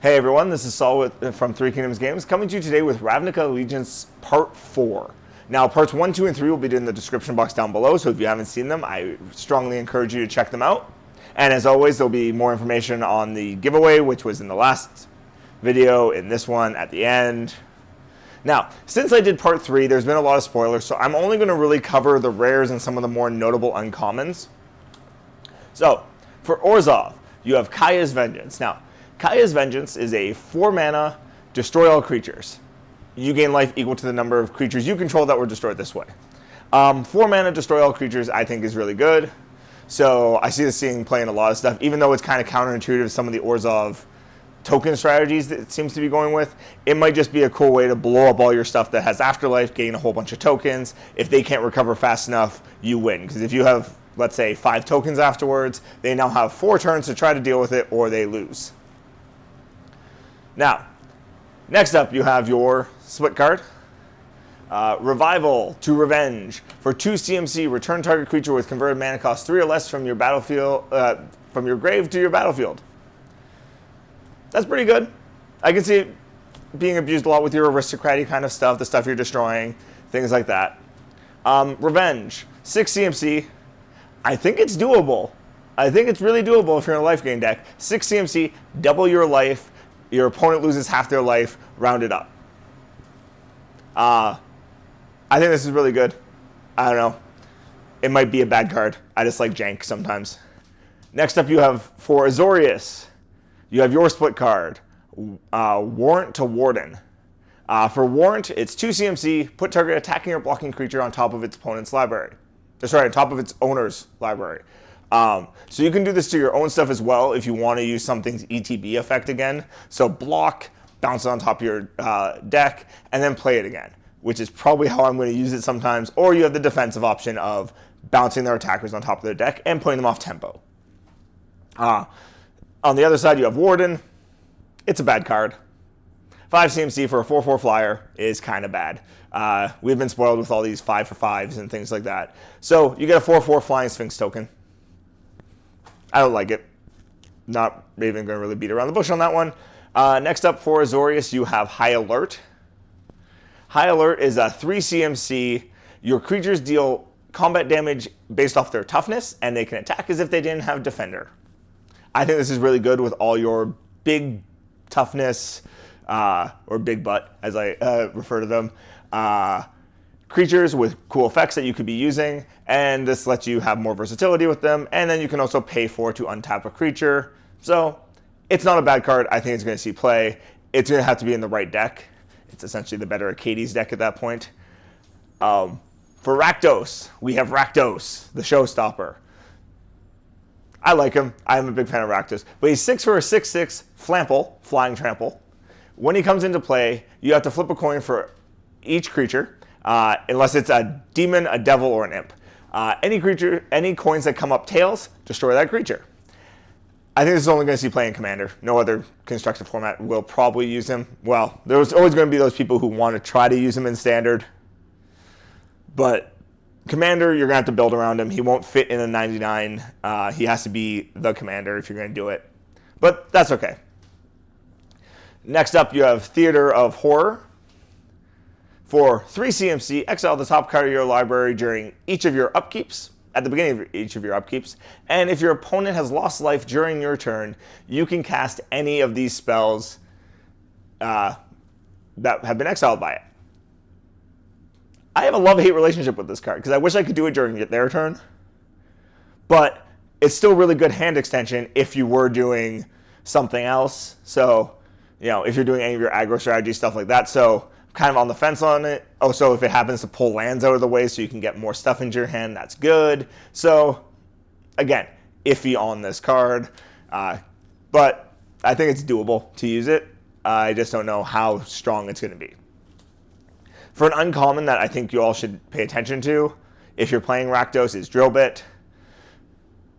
Hey everyone, this is Saul from Three Kingdoms Games, coming to you today with Ravnica Allegiance Part 4. Now, Parts 1, 2, and 3 will be in the description box down below, so if you haven't seen them, I strongly encourage you to check them out. And as always, there'll be more information on the giveaway, which was in the last video, in this one, at the end. Now, since I did Part 3, there's been a lot of spoilers, so I'm only going to really cover the rares and some of the more notable uncommons. So, for Orzhov, you have Kaya's Vengeance. Now, Kaya's Vengeance is a 4-mana, destroy all creatures. You gain life equal to the number of creatures you control that were destroyed this way. 4-mana, destroy all creatures, I think is really good. So I see this being played in a lot of stuff, even though it's kind of counterintuitive to some of the Orzhov token strategies that it seems to be going with. It might just be a cool way to blow up all your stuff that has afterlife, gain a whole bunch of tokens. If they can't recover fast enough, you win. Because if you have, let's say, 5 tokens afterwards, they now have 4 turns to try to deal with it, or they lose. Now, next up you have your split card. Revival to Revenge. For 2 CMC, return target creature with converted mana cost 3 or less from your battlefield, from your grave to your battlefield. That's pretty good. I can see it being abused a lot with your aristocratic kind of stuff, the stuff you're destroying, things like that. Revenge, 6 CMC. I think it's doable. I think it's really doable if you're in a life gain deck. 6 CMC, double your life. Your opponent loses half their life, round it up. I think this is really good. I don't know. It might be a bad card. I just like jank sometimes. Next up you have, for Azorius, you have your split card, Warrant to Warden. For Warrant, it's 2 CMC, put target attacking or blocking creature on top of its opponent's library. Sorry, on top of its owner's library. So you can do this to your own stuff as well if you want to use something's ETB effect again. So block, bounce it on top of your deck, and then play it again, which is probably how I'm going to use it sometimes. Or you have the defensive option of bouncing their attackers on top of their deck and putting them off tempo. On the other side, you have Warden. It's a bad card. 5 CMC for a 4/4 flyer is kind of bad. We've been spoiled with all these 5 for 5s and things like that. So you get a 4/4 Flying Sphinx token. I don't like it. Not even going to really beat around the bush on that one. Next up for Azorius, you have High Alert. High Alert is a 3 CMC. Your creatures deal combat damage based off their toughness, and they can attack as if they didn't have Defender. I think this is really good with all your big toughness, or big butt, as I refer to them, creatures with cool effects that you could be using, and this lets you have more versatility with them, and then you can also pay for to untap a creature. So it's not a bad card. I think it's going to see play. It's going to have to be in the right deck. It's essentially the better Arcades deck at that point. For Rakdos, we have Rakdos, the showstopper. I like him. I'm a big fan of Rakdos, but he's 6 for a 6/6 Flample, Flying Trample. When he comes into play, you have to flip a coin for each creature, unless it's a demon, a devil, or an imp. Any coins that come up tails, destroy that creature. I think this is only going to see play in Commander. No other constructed format will probably use him. Well, there's always going to be those people who want to try to use him in Standard. But Commander, you're going to have to build around him. He won't fit in a 99. He has to be the Commander if you're going to do it. But that's okay. Next up, you have Theater of Horror. For 3 CMC, exile the top card of your library during each of your upkeeps, at the beginning of each of your upkeeps. And if your opponent has lost life during your turn, you can cast any of these spells that have been exiled by it. I have a love-hate relationship with this card, because I wish I could do it during their turn. But it's still really good hand extension if you were doing something else. So, you know, if you're doing any of your aggro strategy, stuff like that. So kind of on the fence on it. Oh, so if it happens to pull lands out of the way so you can get more stuff into your hand, that's good. So, again, iffy on this card. But I think it's doable to use it. I just don't know how strong it's going to be. For an uncommon that I think you all should pay attention to, if you're playing Rakdos, is Drill Bit.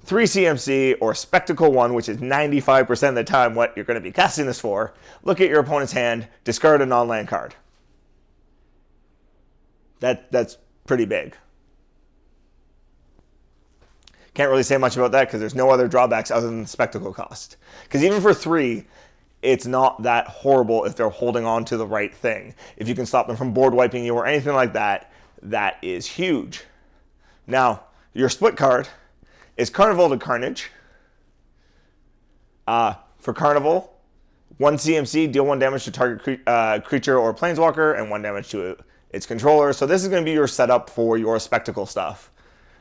3 CMC, or Spectacle 1, which is 95% of the time what you're going to be casting this for. Look at your opponent's hand, discard a non-land card. That's pretty big. Can't really say much about that because there's no other drawbacks other than the spectacle cost. Because even for 3, it's not that horrible if they're holding on to the right thing. If you can stop them from board wiping you or anything like that, that is huge. Now, your split card is Carnival to Carnage. For Carnival, 1 CMC, deal 1 damage to target creature or planeswalker, and 1 damage to its controller. So this is going to be your setup for your spectacle stuff.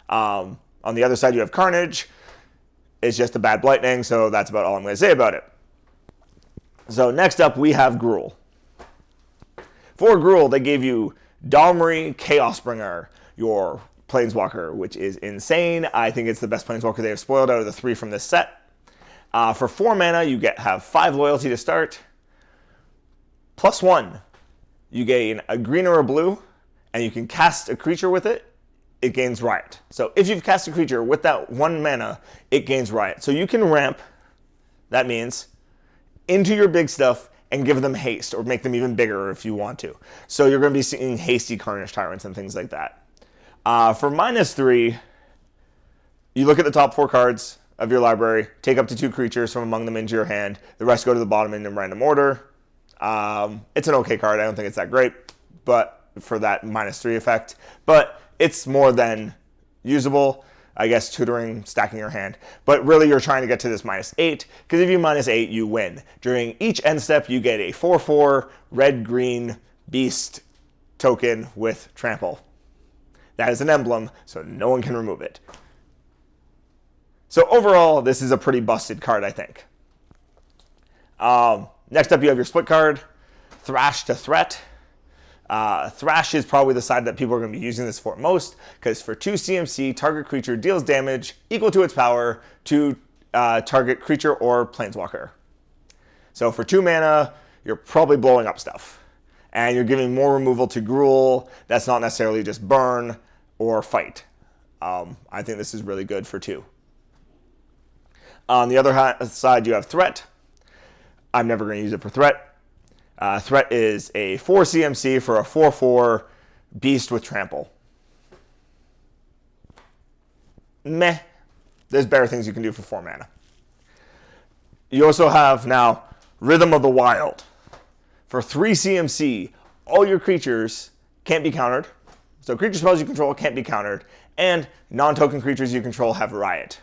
On the other side, you have Carnage. It's just a bad Blightning, so that's about all I'm going to say about it. So next up, we have Gruul. For Gruul, they gave you Domri Chaosbringer, your planeswalker, which is insane. I think it's the best planeswalker they have spoiled out of the 3 from this set. For 4 mana, you have 5 loyalty to start. +1, you gain a green or a blue, and you can cast a creature with it. It gains Riot. So if you've cast a creature with that 1 mana, it gains Riot. So you can ramp, that means, into your big stuff and give them haste, or make them even bigger if you want to. So you're going to be seeing hasty Carnage Tyrants and things like that. For -3, you look at the top 4 cards of your library, take up to 2 creatures from among them into your hand. The rest go to the bottom in random order. It's an okay card. I don't think it's that great, but for that -3 effect. But it's more than usable, I guess, tutoring, stacking your hand. But really, you're trying to get to this -8, because if you -8, you win. During each end step, you get a 4/4 red-green beast token with trample. That is an emblem, so no one can remove it. So overall, this is a pretty busted card, I think. Next up, you have your split card, Thrash to Threat. Thrash is probably the side that people are going to be using this for most, because for 2 CMC, target creature deals damage equal to its power to target creature or planeswalker. So for 2 mana, you're probably blowing up stuff. And you're giving more removal to Gruul. That's not necessarily just burn or fight. I think this is really good for 2. On the other side, you have Threat. I'm never going to use it for Threat. Threat is a 4 CMC for a 4/4 beast with trample. Meh. There's better things you can do for 4 mana. You also have now Rhythm of the Wild. For 3 CMC, all your creatures can't be countered. So creature spells you control can't be countered. And non-token creatures you control have Riot.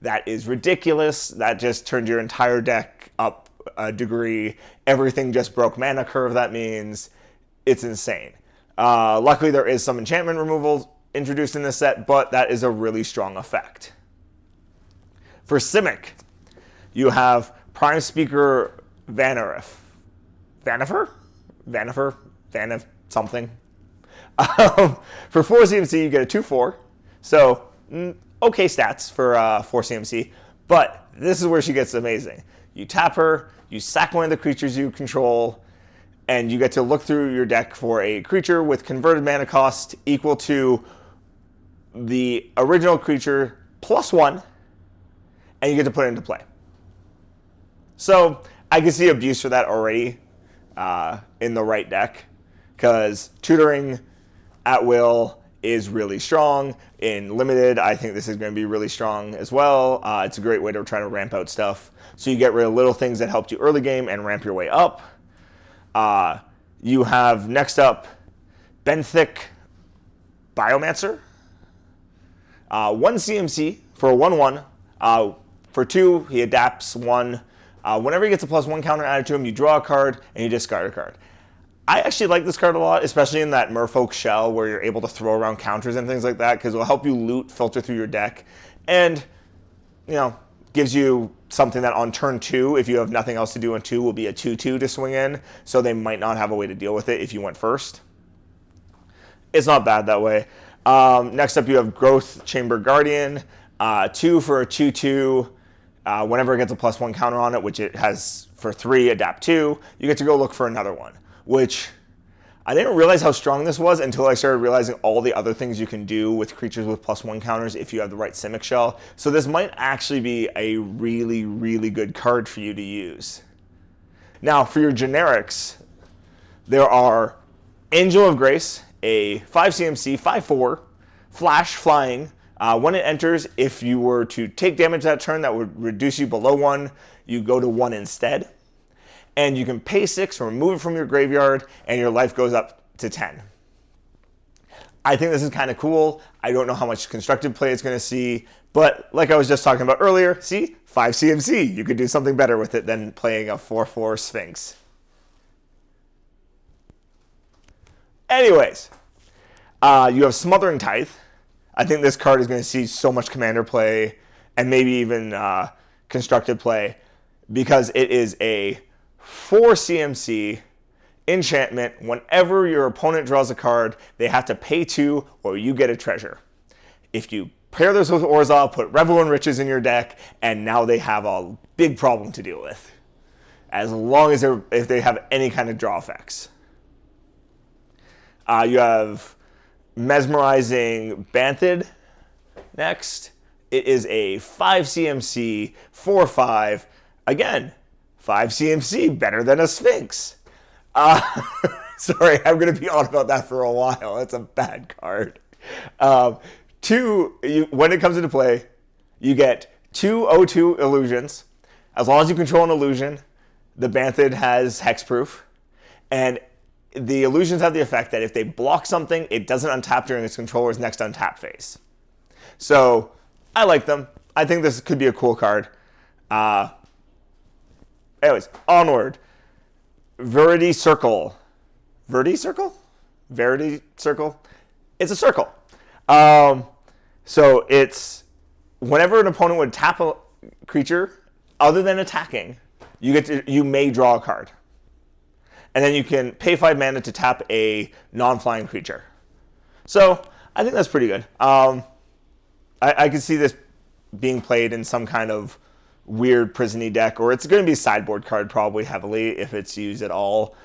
That is ridiculous. That just turned your entire deck up a degree. Everything just broke mana curve, that means. It's insane. Luckily, there is some enchantment removal introduced in this set, but that is a really strong effect. For Simic, you have Prime Speaker Vanifer? Something. For 4 CMC, you get a 2/4. So, okay stats for 4 CMC, but this is where she gets amazing. You tap her, you sack one of the creatures you control, and you get to look through your deck for a creature with converted mana cost equal to the original creature +1, and you get to put it into play. So I can see abuse for that already in the right deck, because tutoring at will is really strong. In Limited, I think this is going to be really strong as well. It's a great way to try to ramp out stuff. So you get rid of little things that helped you early game and ramp your way up. You have, next up, Benthic Biomancer. 1 CMC for a 1/1. For 2, he adapts 1. Whenever he gets a +1 counter added to him, you draw a card and you discard a card. I actually like this card a lot, especially in that Merfolk shell where you're able to throw around counters and things like that, because it will help you loot, filter through your deck, and, you know, gives you something that on turn 2, if you have nothing else to do on 2, will be a 2/2 to swing in, so they might not have a way to deal with it if you went first. It's not bad that way. Next up, you have Growth Chamber Guardian, 2 for a 2/2. Whenever it gets a +1 counter on it, which it has for 3, adapt 2, you get to go look for another one, which I didn't realize how strong this was until I started realizing all the other things you can do with creatures with +1 counters if you have the right Simic shell. So this might actually be a really, really good card for you to use. Now, for your generics, there are Angel of Grace, a 5 CMC, 5/4, flash flying. When it enters, if you were to take damage that turn that would reduce you below 1, you go to 1 instead. And you can pay 6 or remove it from your graveyard, and your life goes up to 10. I think this is kind of cool. I don't know how much constructed play it's going to see, but like I was just talking about earlier, see, 5 CMC. You could do something better with it than playing a 4/4 Sphinx. Anyways, you have Smothering Tithe. I think this card is going to see so much commander play and maybe even constructed play because it is a 4 CMC enchantment. Whenever your opponent draws a card, they have to pay 2 or you get a treasure. If you pair this with Orzhov, put Revel in Riches in your deck, and now they have a big problem to deal with. As long as if they have any kind of draw effects. You have Mesmerizing Banthid next. It is a 5 CMC, 4/5. Again, 5 CMC, better than a Sphinx. Sorry, I'm going to be on about that for a while. That's a bad card. When it comes into play, you get 2 O2 illusions. As long as you control an illusion, the Banthid has hexproof. And the illusions have the effect that if they block something, it doesn't untap during its controller's next untap phase. So, I like them. I think this could be a cool card. Anyways, onward. Verity Circle. Verity Circle? Verity Circle? It's a circle. So it's whenever an opponent would tap a creature, other than attacking, you may draw a card. And then you can pay 5 mana to tap a non-flying creature. So I think that's pretty good. I could see this being played in some kind of weird prison-y deck, or it's going to be a sideboard card probably heavily if it's used at all.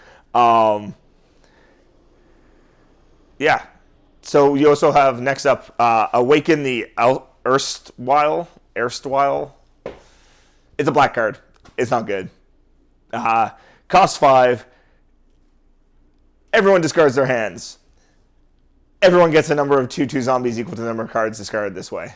Yeah. So you also have next up Awaken the Erstwhile. It's a black card. It's not good. Cost 5. Everyone discards their hands. Everyone gets a number of 2/2 zombies equal to the number of cards discarded this way.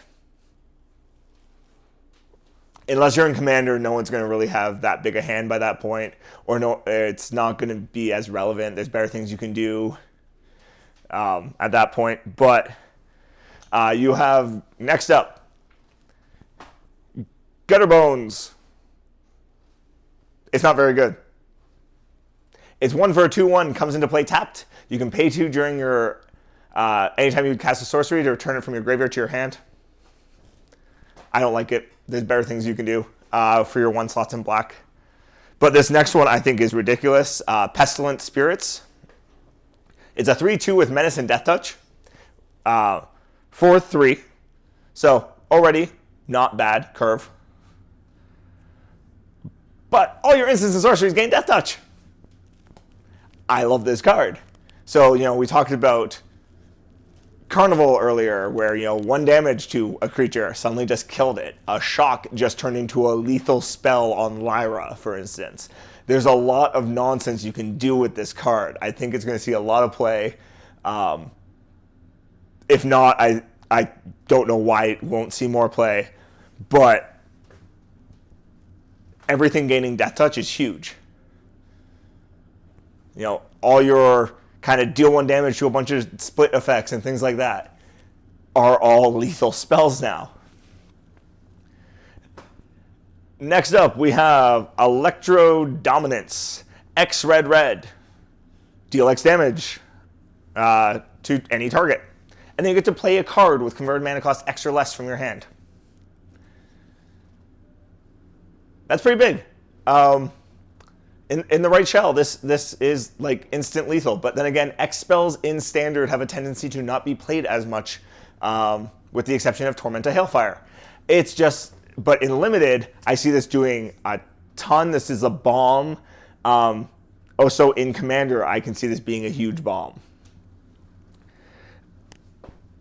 Unless you're in Commander, no one's going to really have that big a hand by that point. Or no, it's not going to be as relevant. There's better things you can do at that point. But you have, next up, Gutter Bones. It's not very good. It's 1 for a 2/1, comes into play tapped. You can pay 2 during your, anytime you cast a sorcery to return it from your graveyard to your hand. I don't like it. There's better things you can do for your 1 slots in black. But this next one I think is ridiculous. Pestilent Spirits. It's a 3/2 with Menace and Death Touch. 4/3. So already not bad curve. But all your instants and sorceries gain Death Touch. I love this card. So, we talked about Carnival earlier, where, 1 damage to a creature suddenly just killed it. A shock just turned into a lethal spell on Lyra, for instance. There's a lot of nonsense you can do with this card. I think it's going to see a lot of play. If not, I don't know why it won't see more play. But everything gaining Death Touch is huge. All your kind of deal 1 damage to a bunch of split effects and things like that are all lethal spells now. Next up, we have Electro Dominance. X red. Deal X damage to any target. And then you get to play a card with converted mana cost X or less from your hand. That's pretty big. In the right shell, this is like instant lethal. But then again, X spells in Standard have a tendency to not be played as much, with the exception of Tormenta Hailfire. It's just, but in Limited, I see this doing a ton. This is a bomb. Also in Commander, I can see this being a huge bomb.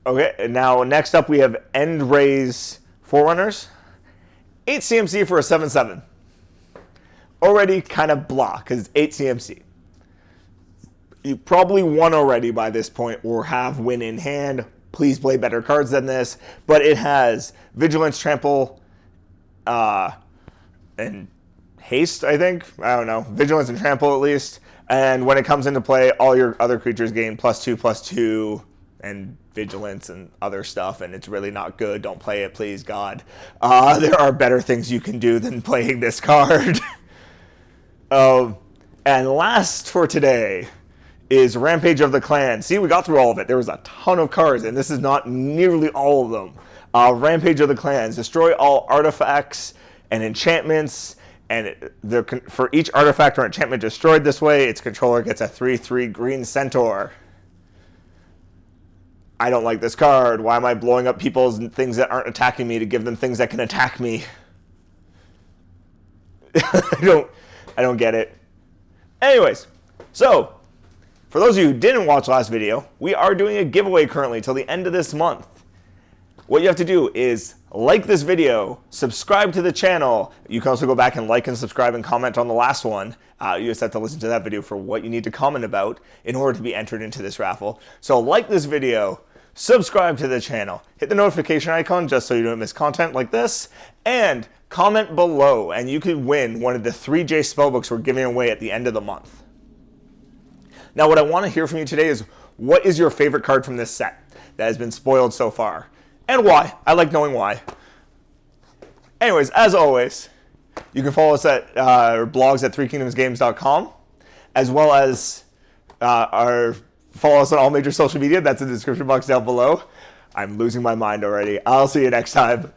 Okay, now next up we have End Raise Forerunners. 8 CMC for a 7/7. Already kind of blah, because it's 8 CMC. You probably won already by this point, or have win in hand. Please play better cards than this. But it has Vigilance, Trample, and haste, I think. I don't know. Vigilance and trample at least. And when it comes into play, all your other creatures gain +2/+2 and vigilance and other stuff, and it's really not good. Don't play it, please, God. There are better things you can do than playing this card. And last for today is Rampage of the Clan. See, we got through all of it. There was a ton of cards, and this is not nearly all of them. Rampage of the Clans. Destroy all artifacts and enchantments, and for each artifact or enchantment destroyed this way, its controller gets a 3/3 green centaur. I don't like this card. Why am I blowing up people's things that aren't attacking me to give them things that can attack me? I don't get it. Anyways, so for those of you who didn't watch last video, we are doing a giveaway currently till the end of this month. What you have to do is like this video, subscribe to the channel. You can also go back and like and subscribe and comment on the last one. You just have to listen to that video for what you need to comment about in order to be entered into this raffle. So like this video, subscribe to the channel, hit the notification icon just so you don't miss content like this, and comment below and you can win one of the 3J spellbooks we're giving away at the end of the month. Now what I want to hear from you today is, what is your favorite card from this set that has been spoiled so far? And why? I like knowing why. Anyways, as always, you can follow us at our blogs at threekingdomsgames.com, as well as follow us on all major social media. That's in the description box down below. I'm losing my mind already. I'll see you next time.